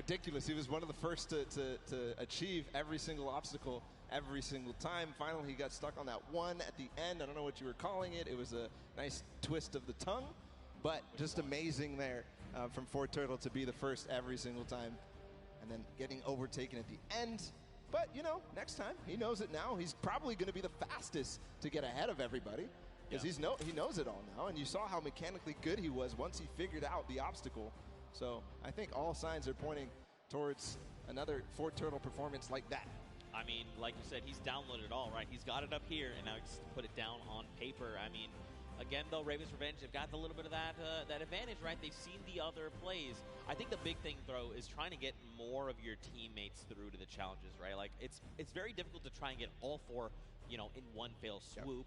ridiculous. He was one of the first to achieve every single obstacle every single time. Finally, he got stuck on that one at the end. I don't know what you were calling it. It was a nice twist of the tongue, but just amazing there from ForTurtle to be the first every single time, and then getting overtaken at the end. But, you know, next time, he knows it now. He's probably going to be the fastest to get ahead of everybody because he knows it all now. And you saw how mechanically good he was once he figured out the obstacle. So I think all signs are pointing towards another ForTurtle performance like that. I mean, like you said, he's downloaded it all, right? He's got it up here, and now just put it down on paper. I mean, again, though, Ravens Revenge have got a little bit of that that advantage, right? They've seen the other plays. I think the big thing, though, is trying to get more of your teammates through to the challenges, right? Like, it's very difficult to try and get all four, you know, in one fell swoop,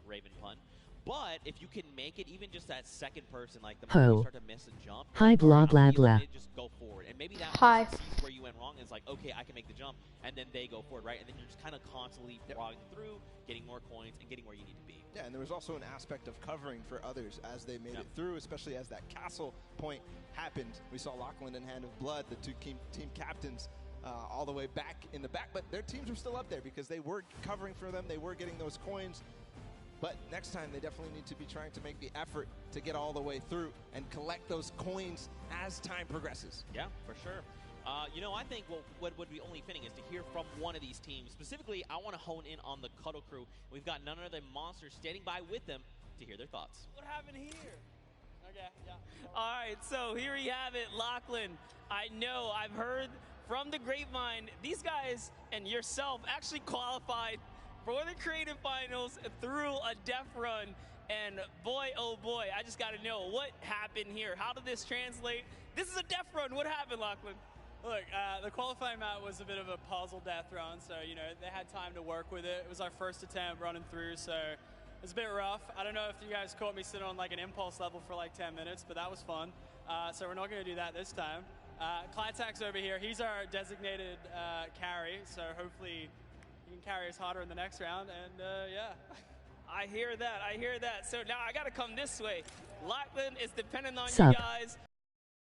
Raven pun. But if you can make it even just that second person, like the moment you start to miss a jump, hi blah blah blah, just go forward. And maybe that sees where you went wrong and is like, okay, I can make the jump, and then they go forward, right? And then you're just kind of constantly frogging through, getting more coins, and getting where you need to be. Yeah, and there was also an aspect of covering for others as they made it through, especially as that castle point happened. We saw Lachlan and Hand of Blood, the two team captains, all the way back in the back, but their teams were still up there because they were covering for them, they were getting those coins. But next time, they definitely need to be trying to make the effort to get all the way through and collect those coins as time progresses. Yeah, for sure. You know, I think what would be only fitting is to hear from one of these teams. Specifically, I want to hone in on the Cuddle Crew. We've got none other than Monster standing by with them to hear their thoughts. What happened here? Okay, yeah. All right, so here you have it, Lachlan. I know, I've heard from the grapevine, these guys and yourself actually qualified for the creative finals through a death run, and boy, oh boy, I just got to know what happened here. How did this translate? This is a death run. What happened, Lachlan? Look, the qualifying map was a bit of a puzzle death run, so you know they had time to work with it. It was our first attempt running through, so it was a bit rough. I don't know if you guys caught me sitting on like an impulse level for like 10 minutes, but that was fun. So we're not going to do that this time. Clytax over here, he's our designated carry, so hopefully you can carry us harder in the next round, and yeah. I hear that. So now I got to come this way. Lachlan is dependent on you guys.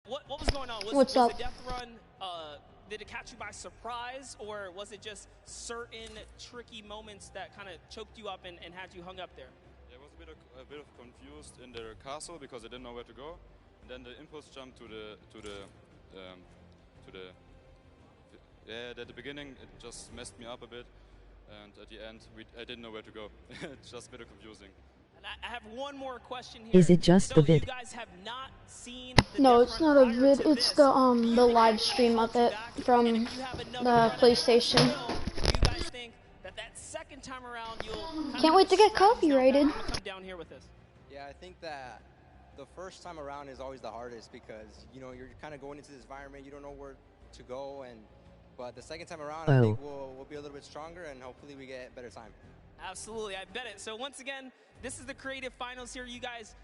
What was going on? Was the death run, did it catch you by surprise, or was it just certain tricky moments that kind of choked you up and had you hung up there? Yeah, I was a bit of confused in the castle because I didn't know where to go, and then the impulse jump at the beginning it just messed me up a bit. And at the end, I didn't know where to go. It's just a bit confusing. And I have one more question here. Is it just the vid? You guys have not seen no, it's not a vid. It's the live stream of it from the PlayStation. You guys think that second time around you'll can't wait to get copyrighted. Come down here with us. Yeah, I think that the first time around is always the hardest because you know you're kind of going into this environment, you don't know where to go, but the second time around, I think we'll be a little bit stronger, and hopefully we get better time. Absolutely, I bet it. So once again, this is the creative finals here. You guys,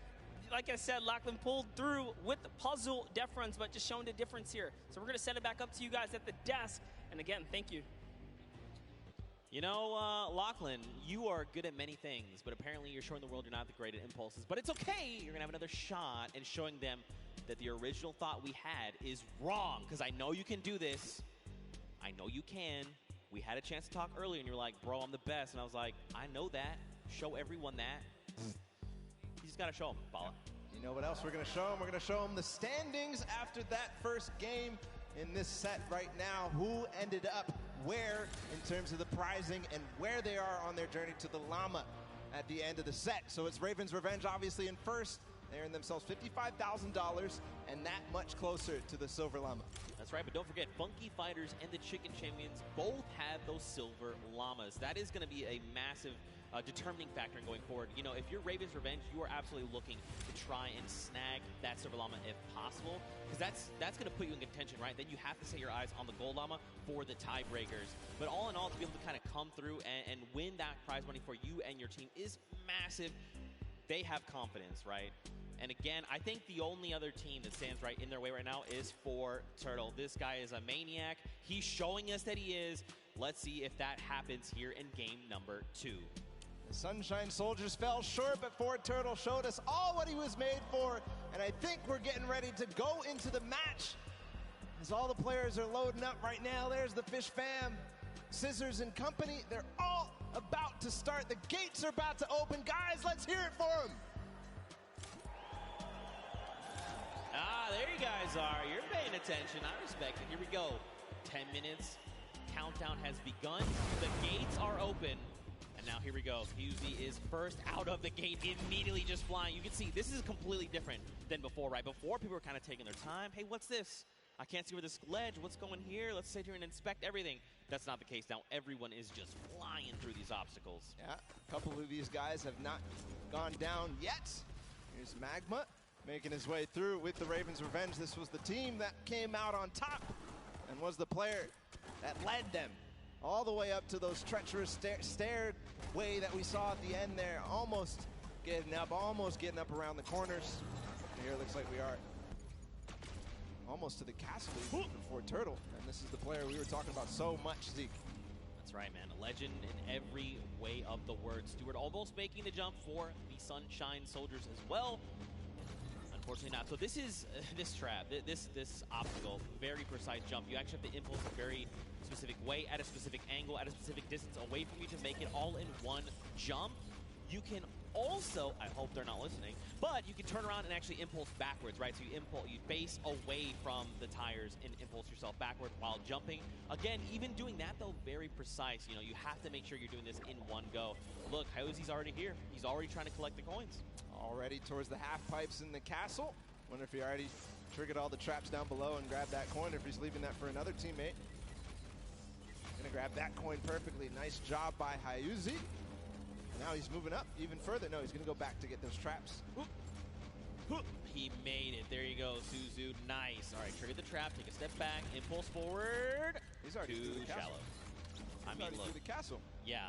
like I said, Lachlan pulled through with the puzzle death runs, but just showing the difference here. So we're going to send it back up to you guys at the desk. And again, thank you. You know, Lachlan, you are good at many things, but apparently you're showing the world you're not the great at impulses. But it's okay. You're going to have another shot and showing them that the original thought we had is wrong, because I know you can do this. I know you can. We had a chance to talk earlier, and you're like, bro, I'm the best. And I was like, I know that. Show everyone that. You just got to show them, Bala. You know what else we're going to show them? We're going to show them the standings after that first game in this set right now. Who ended up where in terms of the prizing and where they are on their journey to the llama at the end of the set. So it's Ravens Revenge obviously in first. They earned themselves $55,000 and that much closer to the silver llama. That's right, but don't forget, Funky Fighters and the Chicken Champions both have those silver llamas. That is going to be a massive determining factor in going forward. You know, if you're Ravens Revenge, you are absolutely looking to try and snag that silver llama if possible, because that's going to put you in contention, right? Then you have to set your eyes on the gold llama for the tiebreakers. But all in all, to be able to kind of come through and win that prize money for you and your team is massive. They have confidence, right? And again, I think the only other team that stands right in their way right now is ForTurtle. This guy is a maniac. He's showing us that he is. Let's see if that happens here in game number 2. The Sunshine Soldiers fell short, but ForTurtle showed us all what he was made for. And I think we're getting ready to go into the match. as all the players are loading up right now. There's the Fish Fam, Scissors and company. They're all about to start. The gates are about to open. Guys, let's hear it for them. Ah, there you guys are. You're paying attention. I respect it. Here we go. 10 minutes. Countdown has begun. The gates are open. And now here we go. Fusey is first out of the gate, immediately just flying. You can see this is completely different than before, right? Before, people were kind of taking their time. Hey, what's this? I can't see where this ledge. What's going here? Let's sit here and inspect everything. That's not the case now. Everyone is just flying through these obstacles. Yeah, a couple of these guys have not gone down yet. Here's Magma making his way through with the Ravens Revenge. This was the team that came out on top and was the player that led them all the way up to those treacherous stairway that we saw at the end there. Almost getting up around the corners. Here it looks like we are almost to the castle for Turtle. And this is the player we were talking about so much, Zeke. That's right, man. A legend in every way of the word. Stewart almost making the jump for the Sunshine Soldiers as well. Unfortunately not. So this is this trap, this obstacle, very precise jump. You actually have to impulse a very specific way, at a specific angle, at a specific distance away from you to make it all in one jump. You can also, I hope they're not listening, but you can turn around and actually impulse backwards, right? So you face away from the tires and impulse yourself backward while jumping. Again, even doing that though, very precise. You know, you have to make sure you're doing this in one go. Look, Hyozi's already here. He's already trying to collect the coins. Already towards the half pipes in the castle. Wonder if he already triggered all the traps down below and grabbed that coin, or if he's leaving that for another teammate. Gonna grab that coin perfectly. Nice job by Hyozi. Now he's moving up even further. No, he's gonna go back to get those traps. He made it. There you go, Suzu. Nice. All right, trigger the trap. Take a step back. Impulse forward. He's already too through the castle. shallow. I He's mean, already look. through the castle. Yeah,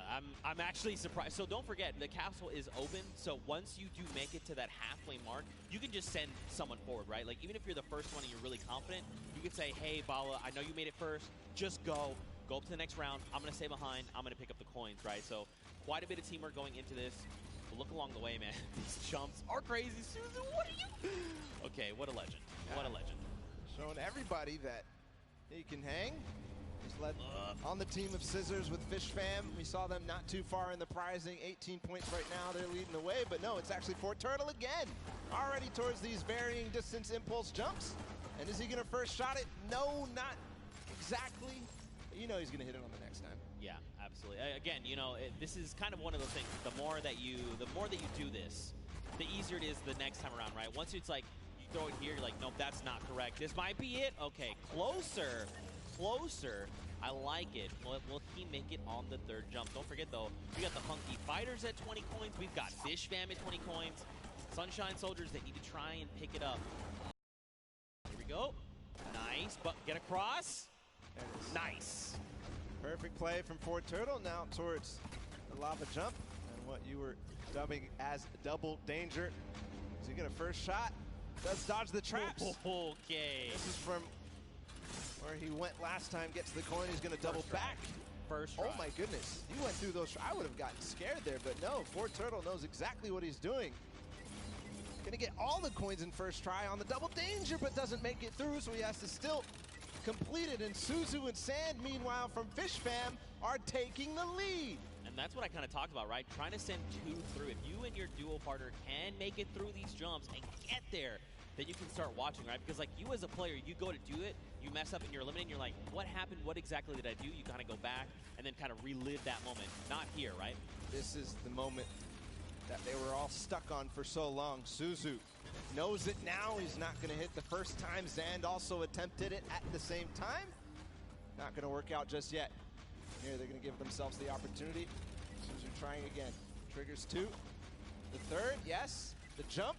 I'm actually surprised. So don't forget, the castle is open. So once you do make it to that halfway mark, you can just send someone forward, right? Like even if you're the first one and you're really confident, you can say, "Hey, Bala, I know you made it first. Just go up to the next round. I'm gonna stay behind. I'm gonna pick up the coins," right? So quite a bit of teamwork going into this. But look along the way, man. These jumps are crazy. Suzu, what are you? Okay, what a legend. Yeah. What a legend. Showing everybody that he can hang. He's led on the team of Scissors with Fish Fam. We saw them not too far in the prizing. 18 points right now. They're leading the way, but no, it's actually for Turtle again. Already towards these varying distance impulse jumps. And is he going to first shot it? No, not exactly. But you know he's going to hit it on the next time. Yeah, absolutely. Again, you know, this is kind of one of those things. The more that you do this, the easier it is the next time around, right? Once it's like you throw it here, you're like, nope, that's not correct. This might be it. Okay, closer. I like it. Will he make it on the third jump? Don't forget though, we got the Hunky Fighters at 20 coins. We've got Fish Fam at 20 coins. Sunshine Soldiers, they need to try and pick it up. Here we go. Nice, but get across. Nice. Perfect play from Fort Turtle. Now towards the lava jump and what you were dubbing as double danger. Is he gonna first shot? Does dodge the traps. Okay. This is from where he went last time. Gets the coin. He's gonna double back. First try. Oh my goodness. He went through those. I would have gotten scared there, but no. Fort Turtle knows exactly what he's doing. Gonna get all the coins in first try on the double danger, but doesn't make it through, so he has to still complete it. And Suzu and Sand, meanwhile, from Fish Fam, are taking the lead. And that's what I kind of talked about, right? Trying to send two through. If you and your duo partner can make it through these jumps and get there, then you can start watching, right? Because like you as a player, you go to do it, you mess up and you're eliminated, you're like, what happened? What exactly did I do? You kind of go back and then kind of relive that moment. Not here, right? This is the moment that they were all stuck on for so long. Suzu knows it now. He's not going to hit the first time. Zand also attempted it at the same time. Not going to work out just yet. Here they're going to give themselves the opportunity. Suzu trying again. Triggers two. The third, yes. The jump.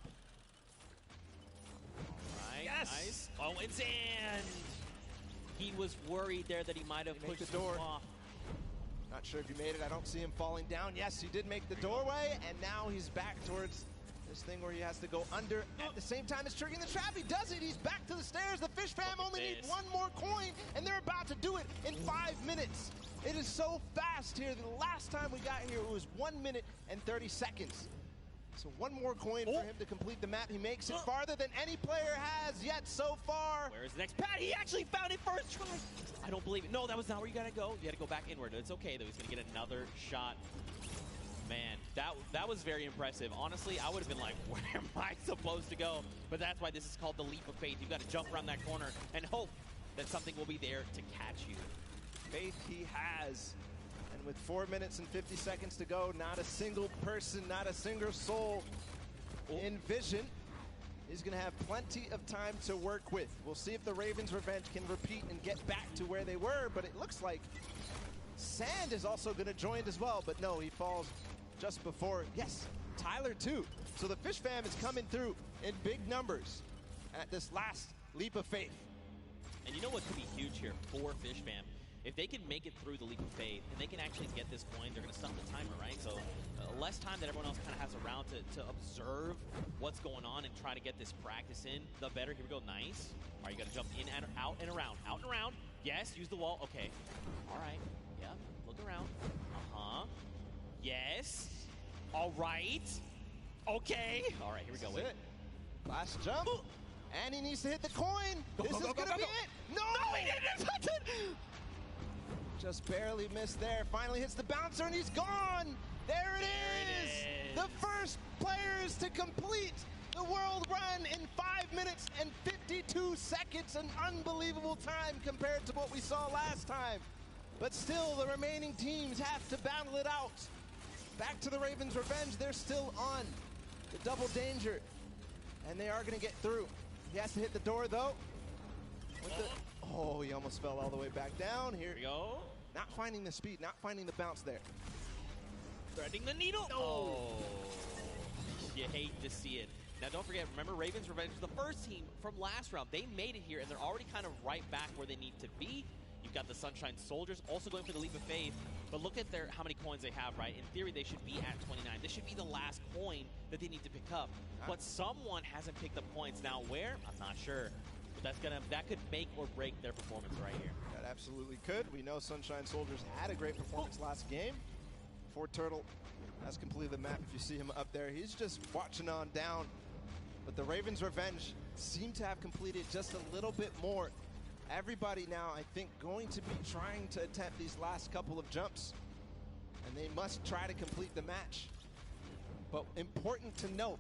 Right, yes. Nice. Oh, and Zand. He was worried there that he might have pushed the door off. Not sure if he made it. I don't see him falling down. Yes, he did make the doorway, and now he's back towards this thing where he has to go under at the same time as triggering the trap. He does it. He's back to the stairs. The Fish Fam only need one more coin, and they're about to do it in 5 minutes. It is so fast here. The last time we got here, it was 1 minute and 30 seconds. So one more coin for him to complete the map. He makes it farther than any player has yet so far. Where's the next pad? He actually found it first try. I don't believe it. No, that was not where you gotta go. You gotta go back inward. It's okay though. He's gonna get another shot. Man, that was very impressive. Honestly, I would have been like, where am I supposed to go? But that's why this is called the leap of faith. You've got to jump around that corner and hope that something will be there to catch you. Faith he has. And with 4 minutes and 50 seconds to go, not a single person, not a single soul in vision. He's going to have plenty of time to work with. We'll see if the Ravens Revenge can repeat and get back to where they were, but it looks like Sand is also going to join as well, but no, he falls just before. Yes, Tyler too. So the Fish Fam is coming through in big numbers at this last leap of faith. And you know what could be huge here for Fish Fam? If they can make it through the leap of faith and they can actually get this coin, they're going to stop the timer, right? So less time that everyone else kind of has around to observe what's going on and try to get this practice in, the better. Here we go. Nice. All right, you got to jump in and out and around. Out and around. Yes, use the wall. Okay. All right. Yep. Look around. Uh-huh. Yes. All right. Okay. All right, here we go. Wait. Last jump. Ooh. And he needs to hit the coin. This is going to be it. No, he didn't touch it. Just barely missed there. Finally hits the bouncer and he's gone. There it is. The first players to complete the world run in 5 minutes and 52 seconds. An unbelievable time compared to what we saw last time. But still, the remaining teams have to battle it out. Back to the Ravens Revenge. They're still on the double danger. And they are going to get through. He has to hit the door, though. Oh, he almost fell all the way back down. Here we go. Not finding the speed, not finding the bounce there. Threading the needle. No. Oh. You hate to see it. Now, don't forget, remember, Ravens Revenge was the first team from last round. They made it here, and they're already kind of right back where they need to be. You've got the Sunshine Soldiers also going for the leap of faith. But look at how many coins they have, right? In theory, they should be at 29. This should be the last coin that they need to pick up. But someone hasn't picked up points. Now, where? I'm not sure. But that could make or break their performance right here. That absolutely could. We know Sunshine Soldiers had a great performance last game. Ford Turtle has completed the map. If you see him up there, he's just watching on down. But the Ravens Revenge seem to have completed just a little bit more. Everybody now, I think, going to be trying to attempt these last couple of jumps. And they must try to complete the match. But important to note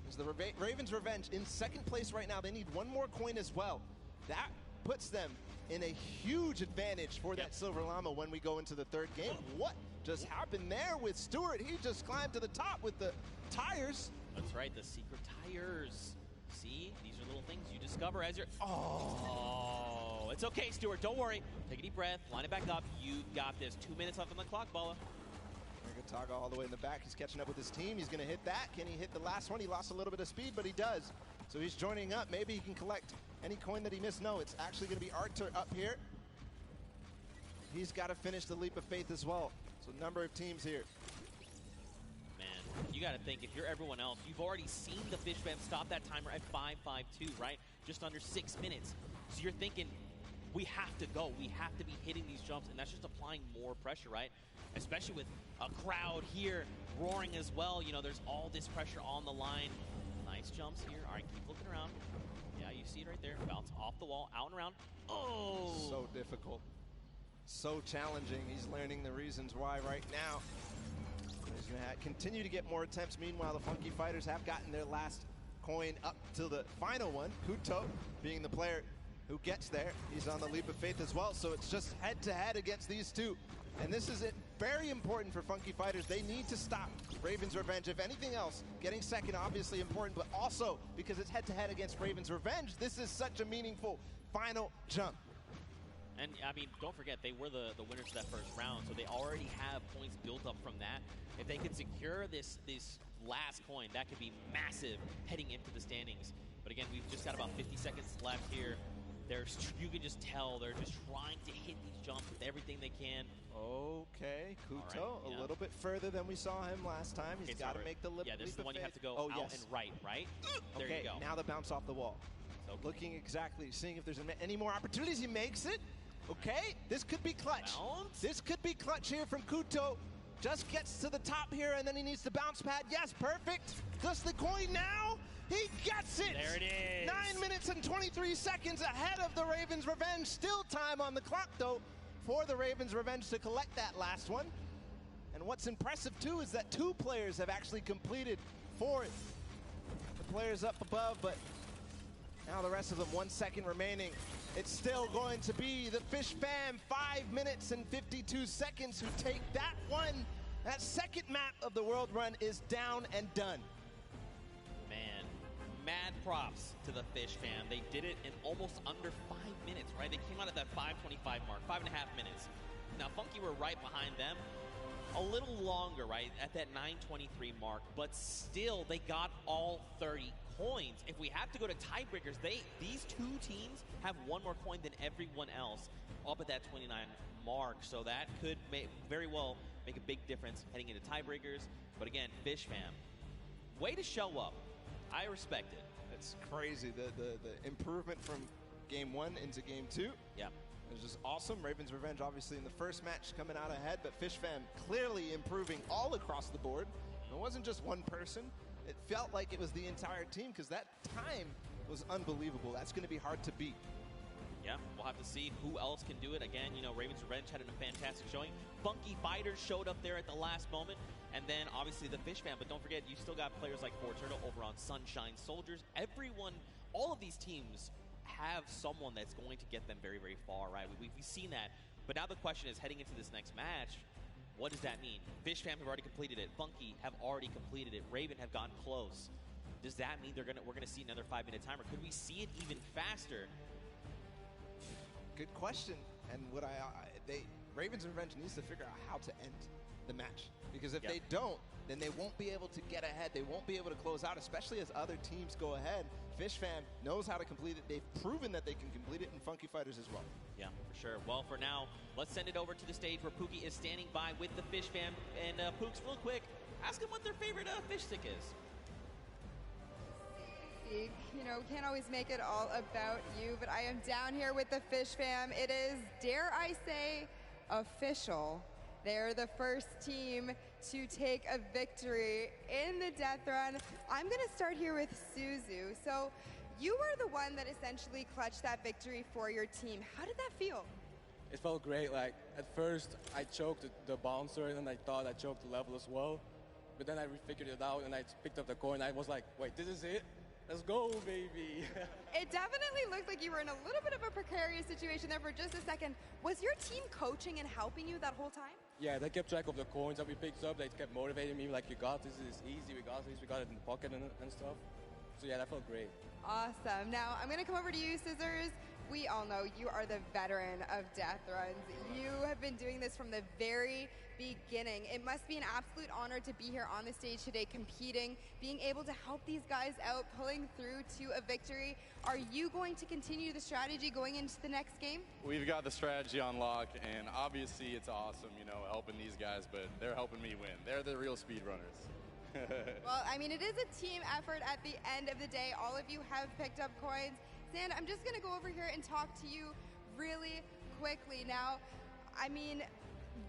is the Ravens Revenge in second place right now. They need one more coin as well. That puts them in a huge advantage for that Silver Llama when we go into the third game. What just happened there with Stewart? He just climbed to the top with the tires. That's right, the secret tires. See, these are little things you discover as you're... Oh, it's okay, Stewart. Don't worry. Take a deep breath. Line it back up. You got this. 2 minutes left on the clock, Balla. Taga all the way in the back. He's catching up with his team. He's going to hit that. Can he hit the last one? He lost a little bit of speed, but he does. So he's joining up. Maybe he can collect any coin that he missed. No, it's actually going to be Arthur up here. He's got to finish the leap of faith as well. So number of teams here. Man, you got to think, if you're everyone else, you've already seen the Fish Fam stop that timer at 5:52, right? Just under 6 minutes. So you're thinking, we have to go. We have to be hitting these jumps, and that's just applying more pressure, right? Especially with a crowd here roaring as well. You know, there's all this pressure on the line. Nice jumps here. All right, keep looking around. Yeah, you see it right there. Bounce off the wall, out and around. Oh! So difficult. So challenging. He's learning the reasons why right now. He's going to continue to get more attempts. Meanwhile, the Funky Fighters have gotten their last coin up to the final one. Kuto being the player who gets there. He's on the leap of faith as well. So it's just head-to-head against these two. And this is it. Very important for Funky Fighters. They need to stop Ravens Revenge. If anything else, getting second obviously important, but also because it's head-to-head against Ravens Revenge, this is such a meaningful final jump. And, I mean, don't forget, they were the winners of that first round, so they already have points built up from that. If they can secure this last coin, that could be massive heading into the standings. But again, we've just got about 50 seconds left here. You can just tell they're just trying to hit these jumps with everything they can. Okay, Kuto, a little bit further than we saw him last time. He's got to make the leap of faith. Yeah, this is the one you have to go out and right? There you go. Now the bounce off the wall. So looking exactly, seeing if there's any more opportunities. He makes it. Okay, this could be clutch. Bounce. This could be clutch here from Kuto. Just gets to the top here, and then he needs the bounce pad. Yes, perfect. Does the coin now? He gets it! There it is. 9 minutes and 23 seconds ahead of the Ravens' Revenge. Still time on the clock, though, for the Ravens' Revenge to collect that last one. And what's impressive, too, is that 2 players have actually completed for it. The players up above, but now the rest of them, 1 second remaining. It's still going to be the Fish Fam, 5 minutes and 52 seconds, who take that one. That second map of the World Run is down and done. Man, mad props to the Fish Fam. They did it in almost under 5 minutes, right? They came out at that 5:25 mark, 5.5 minutes. Now, Funky were right behind them. A little longer, right, at that 9:23 mark, but still, they got all 30 coins. If we have to go to tiebreakers, these 2 teams have 1 more coin than everyone else up at that 29 mark, so that could very well make a big difference heading into tiebreakers. But again, Fish Fam, way to show up. I respect it. It's crazy, the improvement from game 1 into game 2. Yeah. It was just awesome. Ravens' Revenge, obviously, in the first match coming out ahead, but Fish Fam clearly improving all across the board. It wasn't just one person. It felt like it was the entire team, because that time was unbelievable. That's going to be hard to beat. Yeah, we'll have to see who else can do it. Again, you know, Ravens' Revenge had a fantastic showing. Funky Fighters showed up there at the last moment. And then, obviously, the Fish Fam. But don't forget, you still got players like Four Turtle over on Sunshine Soldiers. Everyone, all of these teams have someone that's going to get them very, very far, right? We've seen that. But now the question is, heading into this next match, what does that mean? Fish Fam have already completed it. Funky have already completed it. Raven have gotten close. Does that mean we're gonna see another 5-minute timer? Could we see it even faster? Good question. And what Ravens' Revenge needs to figure out how to end the match. Because if they don't, then they won't be able to get ahead. They won't be able to close out, especially as other teams go ahead. Fish Fam knows how to complete it. They've proven that they can complete it, and Funky Fighters as well. Yeah, for sure. Well, for now, let's send it over to the stage where Pookie is standing by with the Fish Fam. And Pooks, real quick, ask them what their favorite fish stick is. You know, can't always make it all about you, but I am down here with the Fish Fam. It is, dare I say, official. They're the first team to take a victory in the death run. I'm going to start here with Suzu. So you were the one that essentially clutched that victory for your team. How did that feel? It felt great. Like, at first, I choked the bouncer, and I thought I choked the level as well. But then I figured it out, and I picked up the coin. I was like, wait, this is it? Let's go, baby. It definitely looked like you were in a little bit of a precarious situation there for just a second. Was your team coaching and helping you that whole time? Yeah, they kept track of the coins that we picked up. They kept motivating me, like, you got this, it's easy, we got this, we got it in the pocket and stuff. So yeah, that felt great. Awesome. Now, I'm going to come over to you, Scissors. We all know you are the veteran of death runs. You have been doing this from the very beginning. It must be an absolute honor to be here on the stage today competing, being able to help these guys out, pulling through to a victory. Are you going to continue the strategy going into the next game? We've got the strategy on lock, and obviously it's awesome, you know, helping these guys, but they're helping me win. They're the real speedrunners. Well, I mean, it is a team effort at the end of the day. All of you have picked up coins. Sand, I'm just going to go over here and talk to you really quickly. Now, I mean,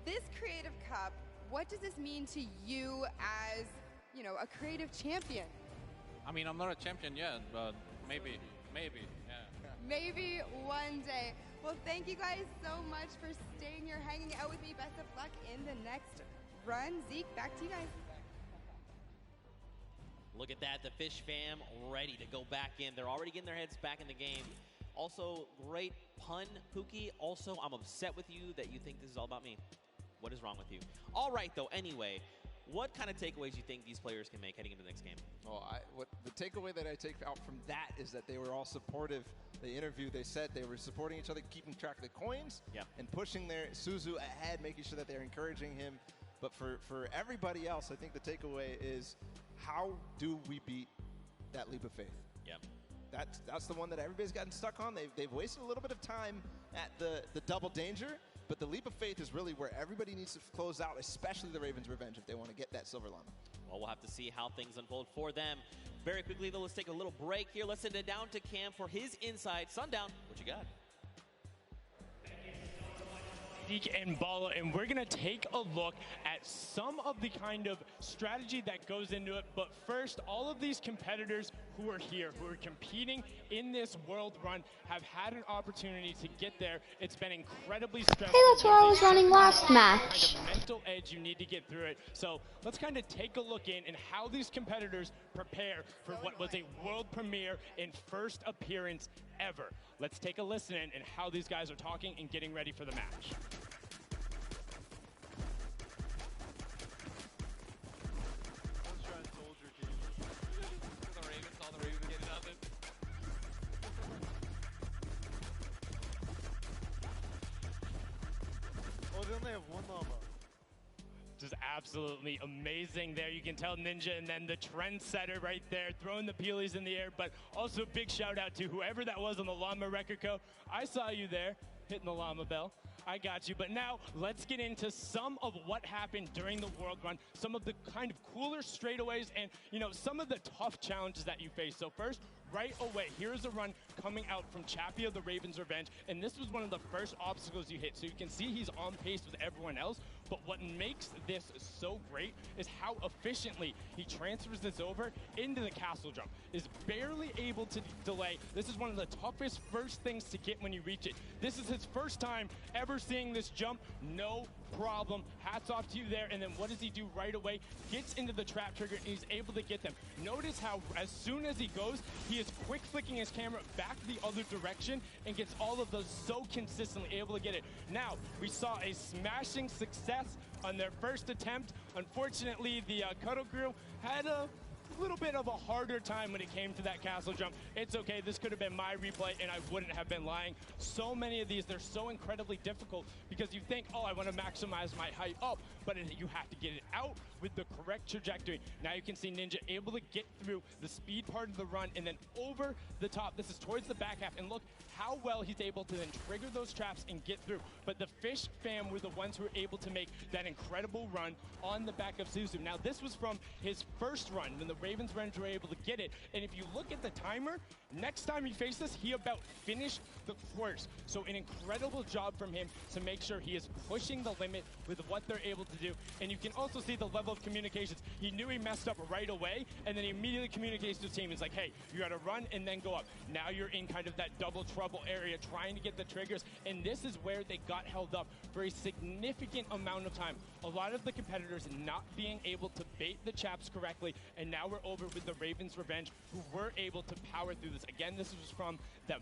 this Creative Cup, what does this mean to you as, you know, a creative champion? I mean, I'm not a champion yet, but maybe, yeah. Maybe one day. Well, thank you guys so much for staying here, hanging out with me. Best of luck in the next run. Zeke, back to you guys. Look at that, the Fish Fam ready to go back in. They're already getting their heads back in the game. Also, great pun, Pookie. Also, I'm upset with you that you think this is all about me. What is wrong with you? All right, though, anyway, what kind of takeaways do you think these players can make heading into the next game? Well, the takeaway that I take out from that is that they were all supportive. The interview, they said they were supporting each other, keeping track of the coins, and pushing their Suzu ahead, making sure that they're encouraging him. But for everybody else, I think the takeaway is, how do we beat that leap of faith? Yeah. That's the one that everybody's gotten stuck on. They've wasted a little bit of time at the double danger, but the leap of faith is really where everybody needs to close out, especially the Ravens' Revenge, if they want to get that silver llama. Well, we'll have to see how things unfold for them. Very quickly, though, let's take a little break here. Let's send it down to Cam for his insight. Sundown, what you got? Zeke and Bala, and we're going to take a look at some of the kind of strategy that goes into it. But first, all of these competitors who are here, who are competing in this world run, have had an opportunity to get there. It's been incredibly stressful. Hey, that's where I was running last match. Kind of mental edge you need to get through it. So let's kind of take a look in and how these competitors prepare for what was a world premiere and first appearance ever. Let's take a listen in and how these guys are talking and getting ready for the match. Oh, they only have one llama. Just absolutely amazing there. You can tell Ninja and then the trendsetter right there throwing the peelies in the air, but also big shout out to whoever that was on the Llama Record Co. I saw you there hitting the llama bell. I got you. But now let's get into some of what happened during the World Run, some of the kind of cooler straightaways and, you know, some of the tough challenges that you face. So first, right away, here's a run coming out from Chappie of the Raven's Revenge, and this was one of the first obstacles you hit. So you can see he's on pace with everyone else, but what makes this so great is how efficiently he transfers this over into the castle jump. Is barely able to delay. This is one of the toughest first things to get when you reach it. This is his first time ever seeing this jump. No problem. Hats off to you there. And then what does he do right away? Gets into the trap trigger and he's able to get them. Notice how as soon as he goes, he is quick flicking his camera back the other direction and gets all of those so consistently able to get it. Now, we saw a smashing success on their first attempt. Unfortunately, the Cuddle Crew had a little bit of a harder time when it came to that castle jump. It's okay, this could have been my replay and I wouldn't have been lying. So many of these, they're so incredibly difficult because you think, oh, I want to maximize my height up, but you have to get it out with the correct trajectory. Now you can see Ninja able to get through the speed part of the run and then over the top. This is towards the back half, and look how well he's able to then trigger those traps and get through. But the Fish fam were the ones who were able to make that incredible run on the back of Suzu. Now this was from his first run when the Ravens Revenge were able to get it. And if you look at the timer, next time you face this, he about finished the course. So an incredible job from him to make sure he is pushing the limit with what they're able to do. And you can also see the level of communications. He knew he messed up right away, and then he immediately communicates to his team. It's like, hey, you got to run and then go up. Now you're in kind of that double trouble area trying to get the triggers. And this is where they got held up for a significant amount of time. A lot of the competitors not being able to bait the chaps correctly, and now we're over with the Ravens Revenge, who were able to power through this. Again, this was from the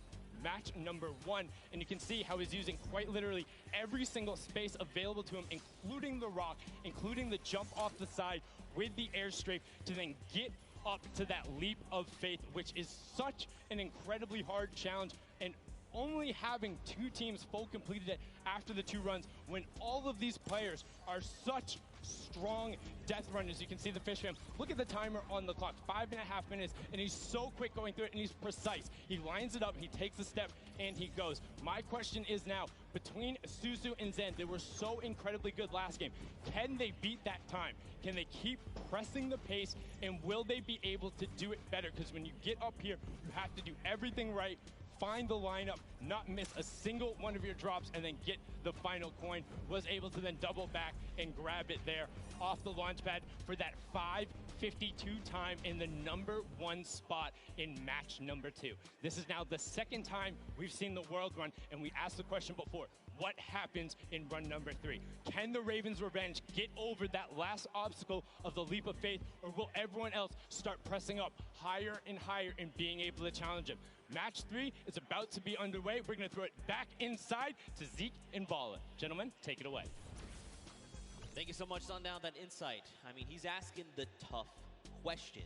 match number 1, and you can see how he's using quite literally every single space available to him, including the rock, including the jump off the side with the airstrike to then get up to that leap of faith, which is such an incredibly hard challenge. And only having 2 teams full completed it after the 2 runs when all of these players are such strong death runners. You can see the Fish fam. Look at the timer on the clock, 5.5 minutes, and he's so quick going through it, and he's precise. He lines it up, he takes a step, and he goes. My question is now, between Suzu and Zen, they were so incredibly good last game. Can they beat that time? Can they keep pressing the pace, and will they be able to do it better? Because when you get up here, you have to do everything right, find the lineup, not miss a single one of your drops, and then get the final coin. Was able to then double back and grab it there off the launch pad for that 5:52 time in the #1 spot in match number 2. This is now the second time we've seen the World Run, and we asked the question before, what happens in run number 3? Can the Ravens Revenge get over that last obstacle of the leap of faith, or will everyone else start pressing up higher and higher and being able to challenge him? Match 3 is about to be underway. We're going to throw it back inside to Zeke and Bala. Gentlemen, take it away. Thank you so much, Sundown, that insight. I mean, he's asking the tough questions.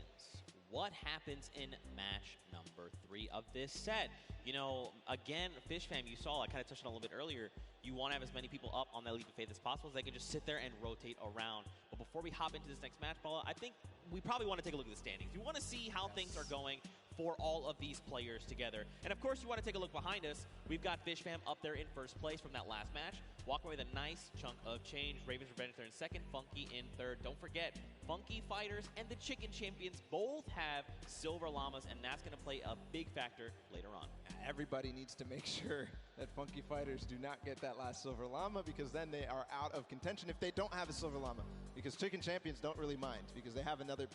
What happens in match number 3 of this set? You know, again, Fish fam, you saw, I kind of touched on a little bit earlier, you want to have as many people up on that leap of faith as possible so they can just sit there and rotate around. But before we hop into this next match, Bala, I think we probably want to take a look at the standings. We want to see how things are going for all of these players together. And of course, you want to take a look behind us. We've got Fish Fam up there in first place from that last match. Walking away with a nice chunk of change. Ravens Revenge there in second, Funky in third. Don't forget, Funky Fighters and the Chicken Champions both have Silver Llamas, and that's going to play a big factor later on. Everybody needs to make sure that Funky Fighters do not get that last Silver Llama, because then they are out of contention if they don't have a Silver Llama. Because Chicken Champions don't really mind, because they have another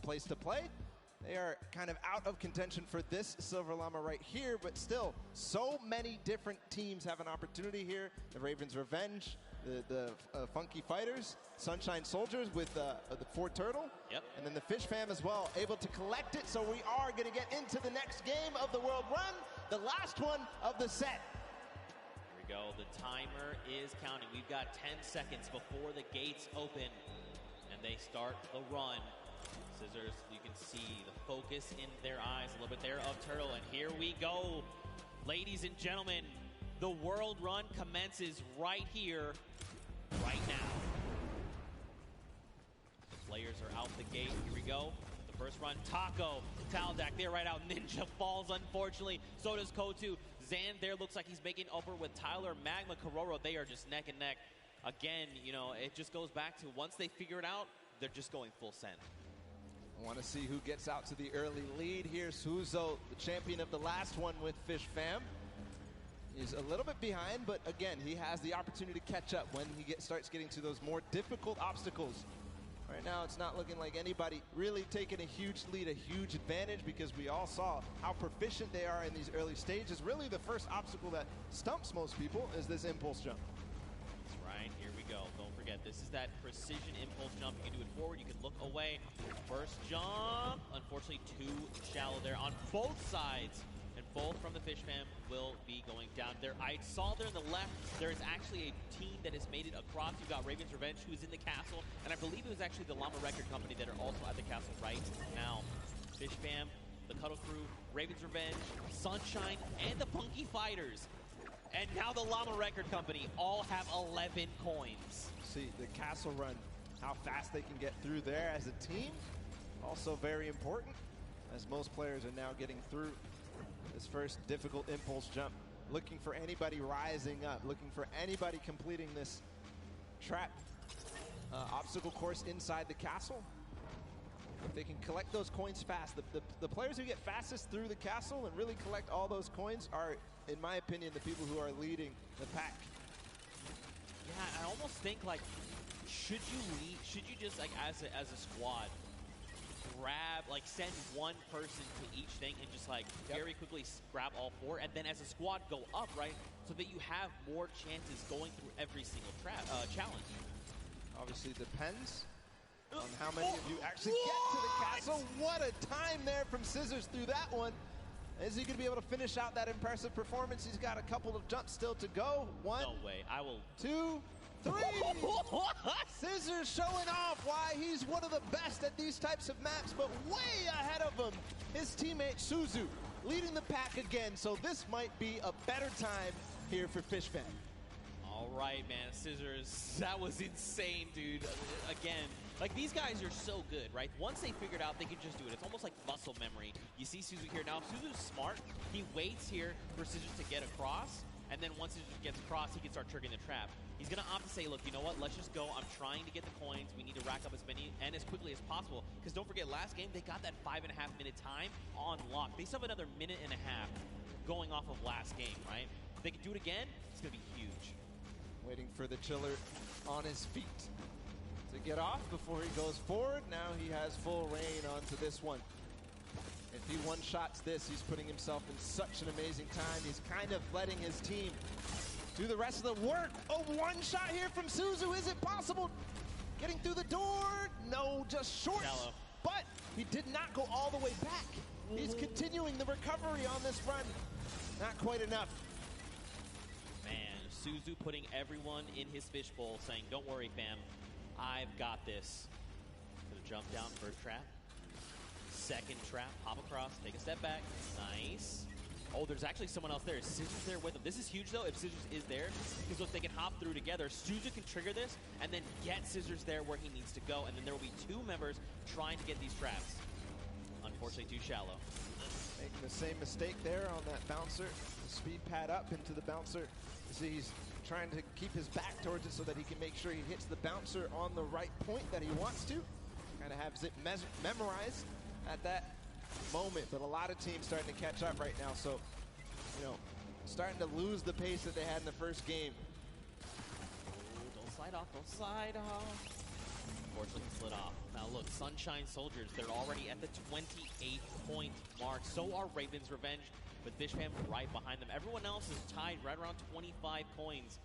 place to play. They are kind of out of contention for this Silver Llama right here, but still, so many different teams have an opportunity here. The Ravens Revenge, the Funky Fighters, Sunshine Soldiers with the Ford Turtle, and then the Fish Fam as well, able to collect it. So we are going to get into the next game of the World Run, the last one of the set. Here we go. The timer is counting. We've got 10 seconds before the gates open, and they start the run. Scissors, you can see the focus in their eyes a little bit there of Turtle, and here we go. Ladies and gentlemen, the World Run commences right here, right now. The players are out the gate. Here we go. The first run, Taco, Taldak, they're right out. Ninja falls, unfortunately. So does Kotu. Zan there looks like he's making over with Tyler. Magma, Kororo, they are just neck and neck. Again, you know, it just goes back to once they figure it out, they're just going full send. I want to see who gets out to the early lead here. Suzo, the champion of the last one with Fish Fam. He's a little bit behind, but again, he has the opportunity to catch up when he starts getting to those more difficult obstacles. Right now, it's not looking like anybody really taking a huge lead, a huge advantage, because we all saw how proficient they are in these early stages. Really, the first obstacle that stumps most people is this impulse jump. That's right. Here we go. Don't forget, this is that precision impulse jump. You can do it forward, you can look away. First jump, unfortunately too shallow there on both sides. And both from the Fish Fam will be going down there. I saw there on the left, there is actually a team that has made it across. You've got Ravens Revenge, who's in the castle. And I believe it was actually the Llama Record Company that are also at the castle right now. Fish Fam, the Cuddle Crew, Ravens Revenge, Sunshine, and the Funky Fighters. And now the Llama Record Company all have 11 coins. See the castle run, how fast they can get through there as a team. Also very important, as most players are now getting through this first difficult impulse jump. Looking for anybody rising up, looking for anybody completing this trap obstacle course inside the castle. If they can collect those coins fast, the players who get fastest through the castle and really collect all those coins are, in my opinion, the people who are leading the pack. Yeah, I almost think like, should you just like as a squad grab, like send one person to each thing and just like very quickly grab all four, and then as a squad go up, right? So that you have more chances going through every single challenge. Obviously depends on how many of you actually get to the castle. What a time there from Scissors through that one. Is he going to be able to finish out that impressive performance? He's got a couple of jumps still to go. One. No way. I will. 2, 3. Scissors showing off why he's one of the best at these types of maps, but way ahead of him, his teammate Suzu, leading the pack again. So this might be a better time here for Fish Fam. All right, man. Scissors, that was insane, dude. Again, like these guys are so good, right? Once they figured out, they can just do it. It's almost like muscle memory. You see Suzu here now. If Suzu's smart, he waits here for Scissors to get across, and then once Scissors gets across, he can start triggering the trap. He's going to opt to say, look, you know what? Let's just go. I'm trying to get the coins. We need to rack up as many and as quickly as possible. Because don't forget, last game, they got that 5.5-minute time on lock. They still have another 1.5 minutes going off of last game, right? If they can do it again, it's going to be huge. Waiting for the Chiller on his feet to get off before he goes forward. Now he has full reign onto this one. If he one-shots this, he's putting himself in such an amazing time. He's kind of letting his team do the rest of the work. Oh, one shot here from Suzu. Is it possible? Getting through the door? No, just short. Shallow. But he did not go all the way back. He's continuing the recovery on this run. Not quite enough. Man, Suzu putting everyone in his fishbowl, saying, don't worry, fam. I've got this. Gonna jump down, first trap. Second trap, hop across, take a step back. Nice. Oh, there's actually someone else there. Is Scissors there with him? This is huge, though, if Scissors is there, because look, they can hop through together. Suzu can trigger this, and then get Scissors there where he needs to go, and then there will be two members trying to get these traps. Unfortunately, too shallow. Making the same mistake there on that bouncer. Speed pad up into the bouncer. See, he's trying to keep his back towards it so that he can make sure he hits the bouncer on the right point that he wants to. Kind of has it memorized at that moment, but a lot of teams starting to catch up right now. So, you know, starting to lose the pace that they had in the first game. Ooh, don't slide off, don't slide off. Unfortunately, slid off. Now look, Sunshine Soldiers, they're already at the 28-point mark. So are Ravens Revenge, with Fish Fam right behind them. Everyone else is tied right around 25 coins.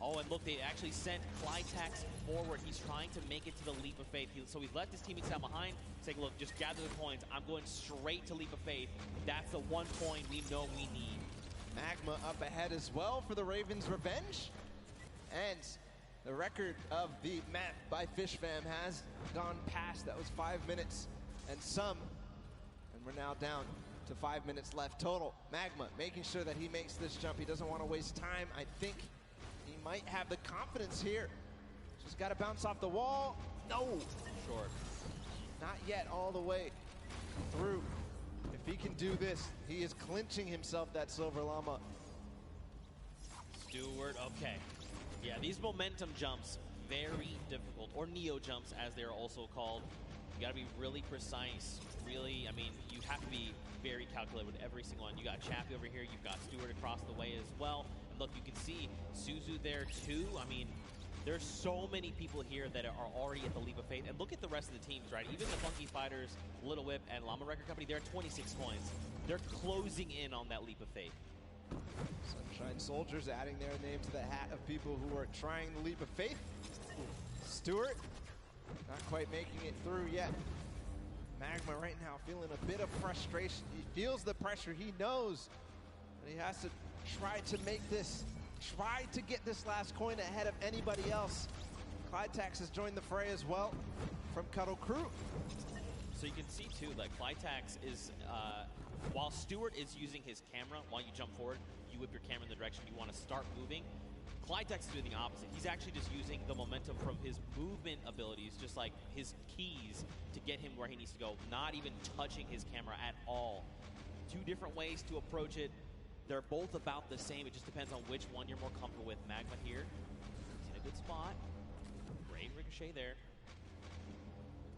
Oh, and look, they actually sent Clytax forward. He's trying to make it to the Leap of Faith. So he's left his teammates out behind, saying, look, just gather the coins. I'm going straight to Leap of Faith. That's the 1 point we know we need. Magma up ahead as well for the Ravens Revenge. And the record of the map by Fish Fam has gone past. That was 5 minutes and some. And we're now down to 5 minutes left total. Magma making sure that he makes this jump. He doesn't want to waste time. I think he might have the confidence here. Just got to bounce off the wall. No. Short. Not yet all the way through. If he can do this, he is clinching himself that Silver Llama. Stewart, okay. Yeah, these momentum jumps, very difficult, or neo jumps as they're also called. You got to be really precise. Really, I mean, you have to be very calculated with every single one. You got Chappie over here, you've got Stewart across the way as well. And look, you can see Suzu there too. I mean, there's so many people here that are already at the Leap of Faith. And look at the rest of the teams, right? Even the Funky Fighters, Little Whip, and Llama Record Company, they're at 26 points. They're closing in on that Leap of Faith. Sunshine Soldiers adding their name to the hat of people who are trying the Leap of Faith. Stewart, not quite making it through yet. Magma right now feeling a bit of frustration. He feels the pressure. He knows that he has to try to make this, try to get this last coin ahead of anybody else. Clytax has joined the fray as well from Cuddle Crew. So you can see too, like Clytax is, while Stewart is using his camera, while you jump forward, you whip your camera in the direction you want to start moving. Clytax is doing the opposite. He's actually just using the momentum from his movement abilities, just like his keys, to get him where he needs to go, not even touching his camera at all. Two different ways to approach it. They're both about the same. It just depends on which one you're more comfortable with. Magma here. He's in a good spot. Great ricochet there.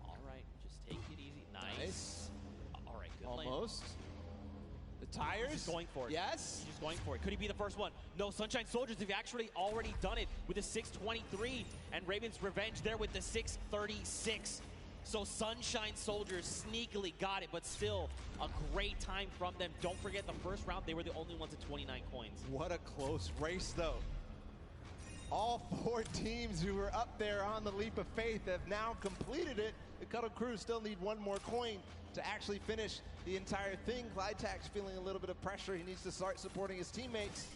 All right, just take it easy. Nice. All right, good almost. Land. The tires? He's just going for it. Yes. He's just going for it. Could he be the first one? No, Sunshine Soldiers have actually already done it with a 6:23, and Ravens Revenge there with the 6:36. So Sunshine Soldiers sneakily got it, but still a great time from them. Don't forget, the first round, they were the only ones at 29 coins. What a close race, though. All four teams who were up there on the Leap of Faith have now completed it. The Cuddle Crew still need one more coin to actually finish the entire thing. Clytax feeling a little bit of pressure. He needs to start supporting his teammates.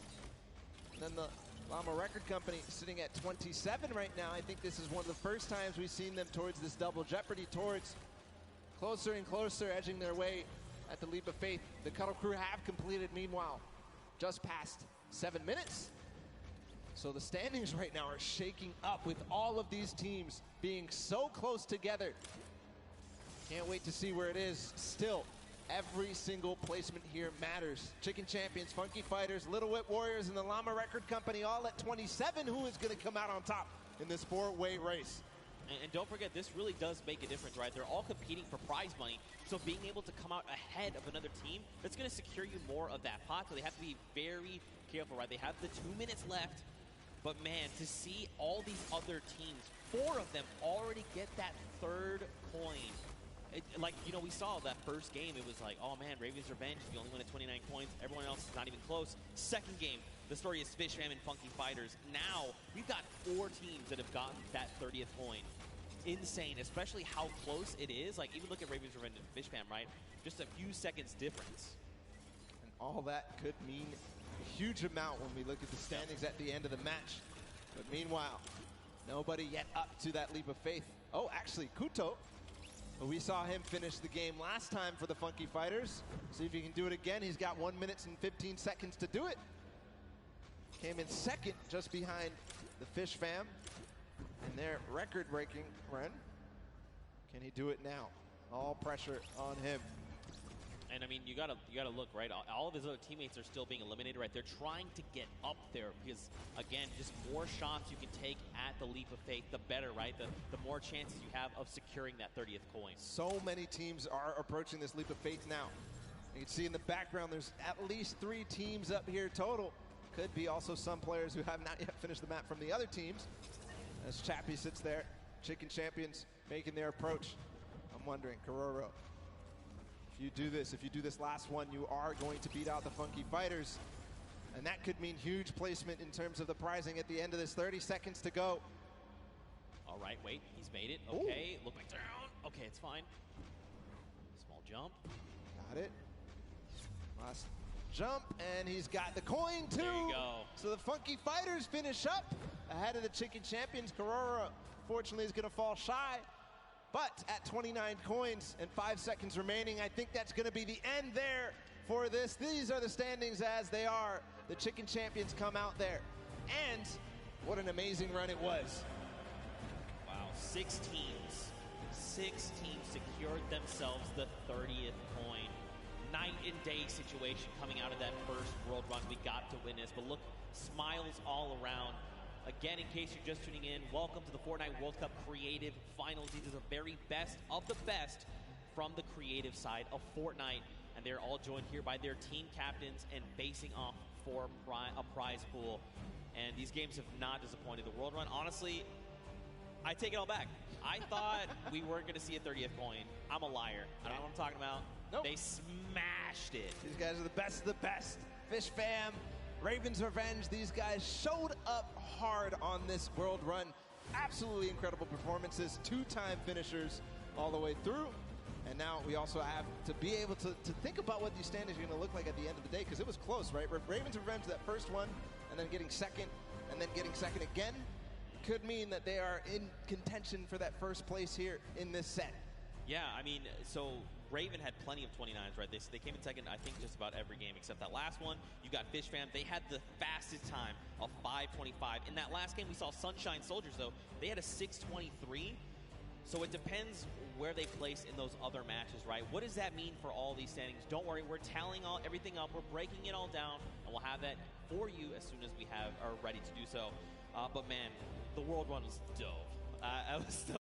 And then the Llama Record Company sitting at 27 right now. I think this is one of the first times we've seen them towards this double jeopardy, towards closer and closer, edging their way at the Leap of Faith. The Cuddle Crew have completed, meanwhile, just past 7 minutes. So the standings right now are shaking up with all of these teams being so close together. Can't wait to see where it is. Still, every single placement here matters. Chicken Champions, Funky Fighters, Little Whip Warriors, and the Llama Record Company all at 27. Who is going to come out on top in this four-way race? And don't forget, this really does make a difference, right? They're all competing for prize money, so being able to come out ahead of another team, that's going to secure you more of that pot, so they have to be very careful, right? They have the 2 minutes left, but man, to see all these other teams, 4 of them already get that third coin. Like, you know, we saw that first game, it was like, oh man, Ravens Revenge is the only one at 29 points. Everyone else is not even close. Second game, the story is Fish Fam and Funky Fighters. Now, we've got 4 teams that have gotten that 30th point. Insane, especially how close it is. Like, even look at Ravens Revenge and Fish Fam, right? Just a few seconds difference. And all that could mean a huge amount when we look at the standings at the end of the match. But meanwhile, nobody yet up to that Leap of Faith. Oh, actually, Kuto. We saw him finish the game last time for the Funky Fighters. See if he can do it again. He's got 1 minute and 15 seconds to do it. Came in second, just behind the Fish Fam in their record-breaking run. Can he do it now? All pressure on him. And I mean, you gotta look, right? All of his other teammates are still being eliminated, right? They're trying to get up there because, again, just more shots you can take at the leap of faith, the better, right? The more chances you have of securing that 30th coin. So many teams are approaching this leap of faith now. You can see in the background, there's at least 3 teams up here total. Could be also some players who have not yet finished the map from the other teams. As Chappie sits there, Chicken Champions making their approach. I'm wondering, Kororo, if you do this last one, you are going to beat out the Funky Fighters. And that could mean huge placement in terms of the prizing at the end of this. 30 seconds to go. All right, wait, he's made it. Okay, look like down. Okay, it's fine. Small jump. Got it. Last jump, and he's got the coin too. There you go. So the Funky Fighters finish up ahead of the Chicken Champions. Kororo, fortunately, is going to fall shy. But at 29 coins and 5 seconds remaining, I think that's going to be the end there for this. These are the standings as they are. The Chicken Champions come out there. And what an amazing run it was. Wow, 6 teams secured themselves the 30th coin. Night and day situation coming out of that first world run. We got to witness, but look, smiles all around. Again, in case you're just tuning in, welcome to the Fortnite World Cup Creative Finals. These are the very best of the best from the creative side of Fortnite, and they're all joined here by their team captains and facing off for a prize pool. And these games have not disappointed. The World Run, honestly, I take it all back. I thought we weren't going to see a 30th coin. I'm a liar. I don't know what I'm talking about. Nope. They smashed it. These guys are the best of the best. Fish Fam, Raven's Revenge, these guys showed up hard on this World Run. Absolutely incredible performances, 2-time finishers all the way through. And now we also have to be able to think about what these standings are going to look like at the end of the day, because it was close, right? Raven's Revenge, that first one, and then getting second, and then getting second again, could mean that they are in contention for that first place here in this set. Yeah, I mean, so Raven had plenty of 29s, right? They came in second, I think, just about every game except that last one. You got Fish Fam. They had the fastest time of 5:25. In that last game, we saw Sunshine Soldiers, though. They had a 6:23. So it depends where they place in those other matches, right? What does that mean for all these standings? Don't worry, we're tallying everything up. We're breaking it all down, and we'll have that for you as soon as we are ready to do so. But man, the World Run was dope. It was the